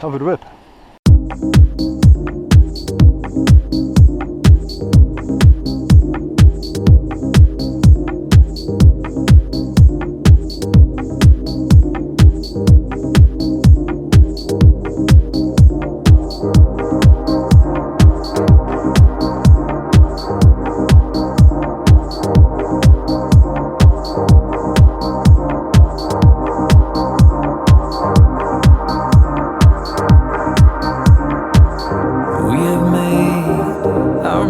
þá fyrir við upp.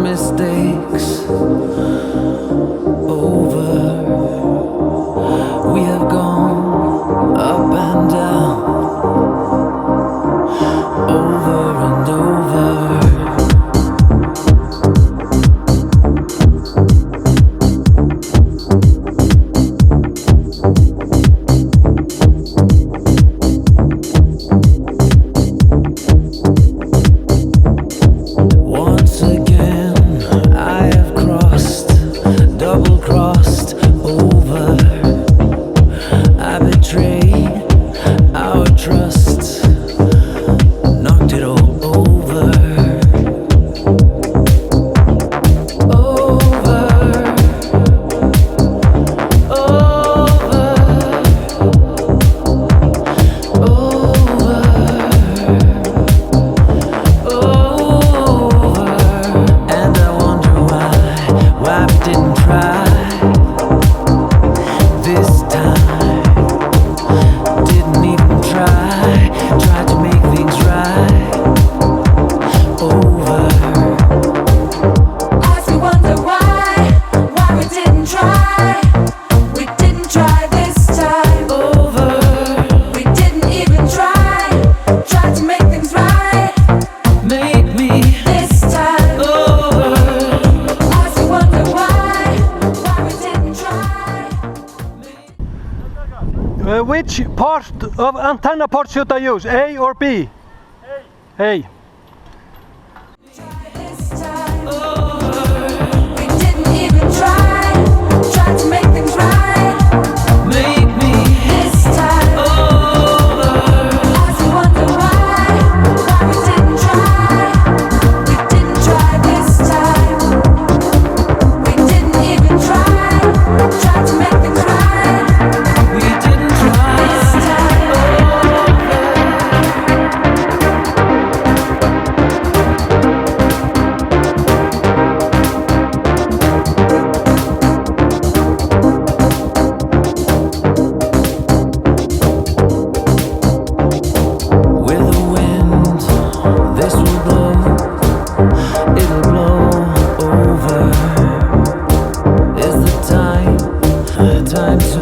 Mistakes over. We have gone up and down, over and over. Once again double-crossed over. I betrayed our trust, knocked it all over. Tried to make things right. Over. As we wonder why we didn't try. We didn't try this time. Over. We didn't even try. Tried to make things right. Make me This time. over. As we wonder why we didn't try. Which part of antenna part should I use? A or B? A. This time. We didn't even try. Tried to make things right. Make me This time. over. As we wonder why we didn't try. We didn't try this time. We didn't even try. Tried to make things right. We didn't try. This time. With the wind, this will blow. It'll blow over. Is the time to